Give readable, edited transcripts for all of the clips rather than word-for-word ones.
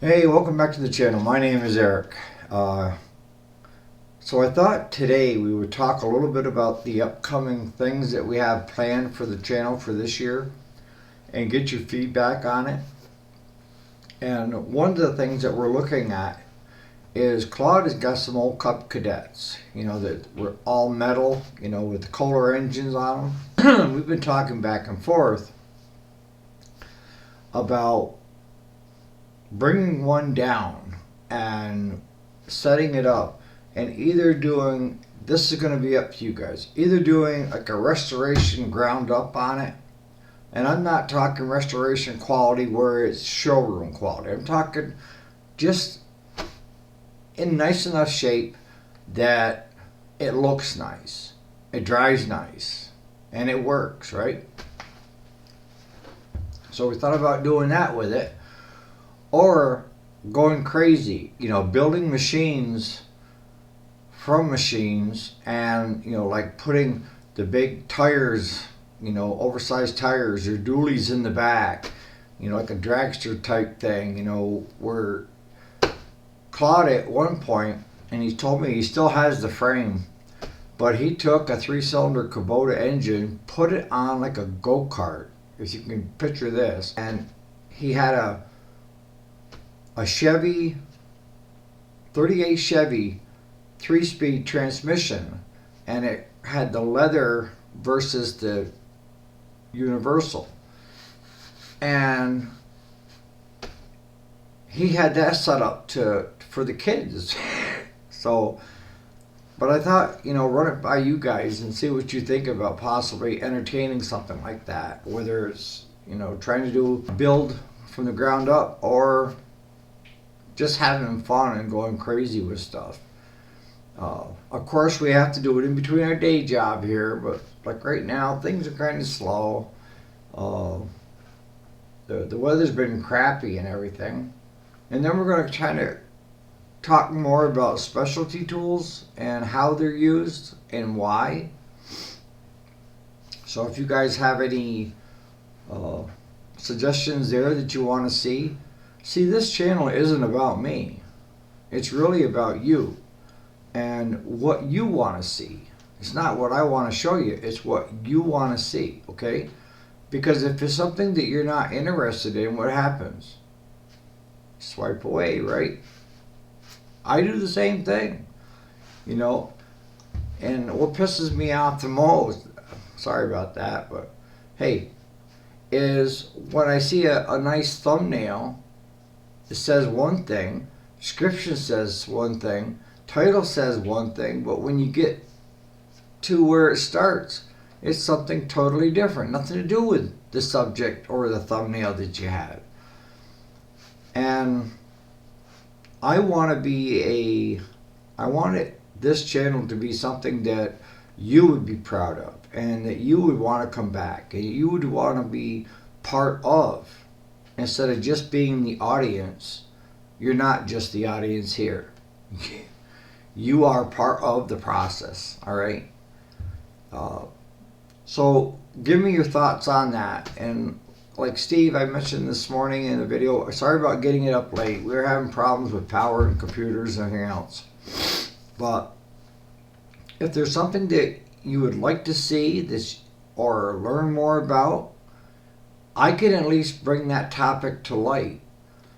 Hey, welcome back to the channel. My name is Eric. So I thought today we would talk a little bit about the upcoming things that we have planned for the channel for this year and get your feedback on it. And one of the things that we're looking at is Claude has got some old Cup Cadets, that were all metal, with the Kohler engines on them. We've been talking back and forth about bringing one down and setting it up and either doing, this is going to be up to you guys, either doing like a restoration ground up on it, and I'm not talking restoration quality where it's showroom quality. I'm talking just in nice enough shape that it looks nice, it drives nice, and it works, right? So we thought about doing that with it, or going crazy, building machines from machines, and like putting the big tires, oversized tires or dualies in the back, like a dragster type thing, where Claude at one point, and he told me he still has the frame, but he took a 3-cylinder Kubota engine, put it on like a go-kart, if you can picture this, and he had a Chevy, 38 Chevy 3-speed transmission, and it had the leather versus the universal, and he had that set up for the kids. So, but I thought, run it by you guys and see what you think about possibly entertaining something like that, whether it's, trying to do a build from the ground up or just having fun and going crazy with stuff. Of course, we have to do it in between our day job here, but like right now, things are kind of slow. The weather's been crappy and everything. And then we're going to kind of talk more about specialty tools and how they're used and why. So if you guys have any suggestions there that you want to see, this channel isn't about me. It's really about you and what you want to see. It's not what I want to show you, it's what you want to see, okay? Because if it's something that you're not interested in, what happens? Swipe away, right? I do the same thing, and what pisses me off the most, sorry about that, but hey, is when I see a nice thumbnail. It says one thing, description says one thing, title says one thing, but when you get to where it starts, it's something totally different. Nothing to do with the subject or the thumbnail that you had. And I want this channel to be something that you would be proud of and that you would want to come back and you would want to be part of. Instead of just being the audience, you're not just the audience here. You are part of the process, all right? So give me your thoughts on that. And like Steve, I mentioned this morning in the video, sorry about getting it up late. We were having problems with power and computers and everything else. But if there's something that you would like to see this or learn more about, I can at least bring that topic to light.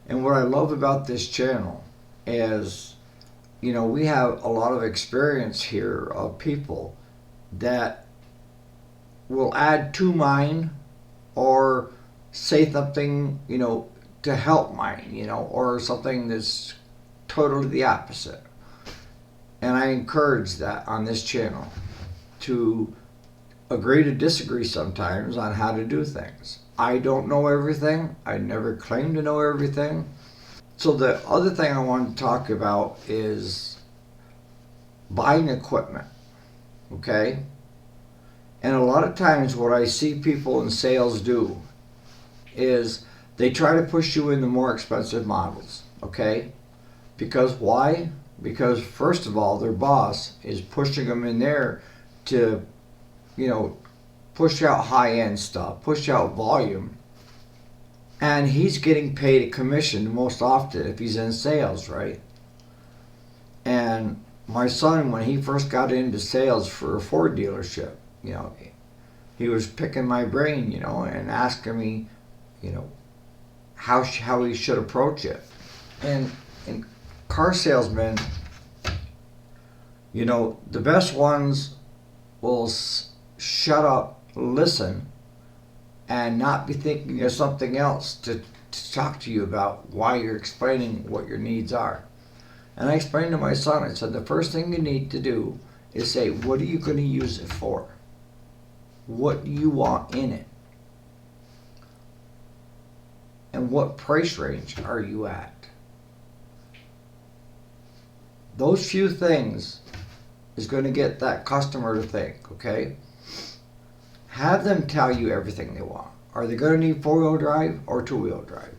And what I love about this channel is, we have a lot of experience here of people that will add to mine or say something, to help mine, or something that's totally the opposite. And I encourage that on this channel, to agree to disagree sometimes on how to do things. I don't know everything. I never claim to know everything. So the other thing I want to talk about is buying equipment, okay? And a lot of times what I see people in sales do is they try to push you in the more expensive models, okay? Because why? Because first of all, their boss is pushing them in there to, push out high-end stuff, push out volume, And he's getting paid a commission most often if he's in sales, right? And my son, when he first got into sales for a Ford dealership, he was picking my brain, and asking me, how he should approach it. And car salesmen, the best ones will shut up, listen, and not be thinking of something else to talk to you about why you're explaining what your needs are. And I explained to my son, I said, the first thing you need to do is say, what are you going to use it for? What do you want in it? And what price range are you at? Those few things is going to get that customer to think, okay? Have them tell you everything they want. Are they going to need 4-wheel drive or 2-wheel drive?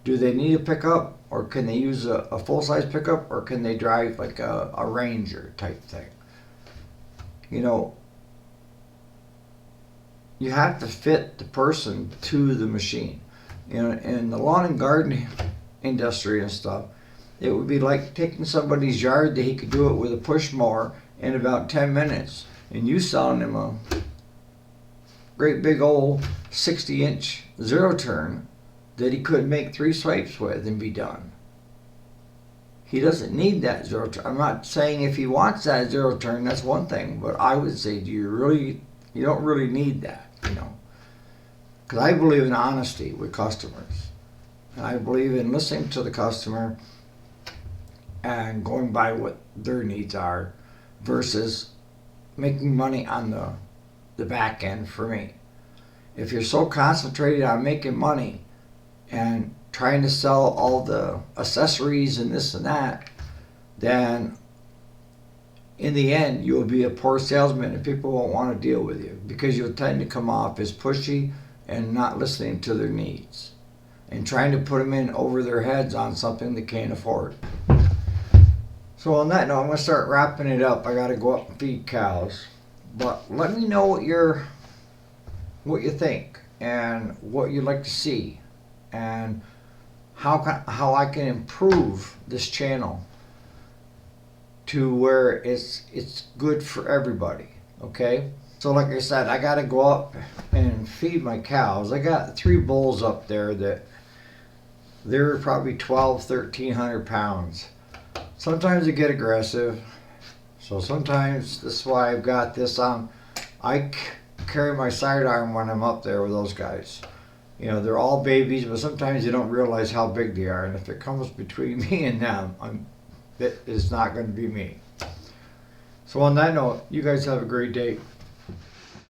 Do they need a pickup, or can they use a full-size pickup, or can they drive like a Ranger type thing? You have to fit the person to the machine. In the lawn and garden industry and stuff, it would be like taking somebody's yard that he could do it with a push mower in about 10 minutes, and you selling him a great big old 60-inch zero turn that he could make 3 swipes with and be done. He doesn't need that zero turn. I'm not saying if he wants that zero turn, that's one thing, but I would say, you don't really need that, because I believe in honesty with customers. And I believe in listening to the customer and going by what their needs are versus making money on the back end for me. If you're so concentrated on making money and trying to sell all the accessories and this and that, then in the end you'll be a poor salesman and people won't want to deal with you because you'll tend to come off as pushy and not listening to their needs and trying to put them in over their heads on something they can't afford. So on that note, I'm going to start wrapping it up. I got to go up and feed cows. But let me know what you think and what you'd like to see and how I can improve this channel to where it's good for everybody, okay? So like I said, I got to go up and feed my cows. I got 3 bulls up there that they're probably 1,300 pounds. Sometimes they get aggressive, so sometimes that's why I've got this on. I carry my sidearm when I'm up there with those guys. They're all babies, but sometimes you don't realize how big they are, and if it comes between me and them, it is not going to be me. So on that note, you guys have a great day.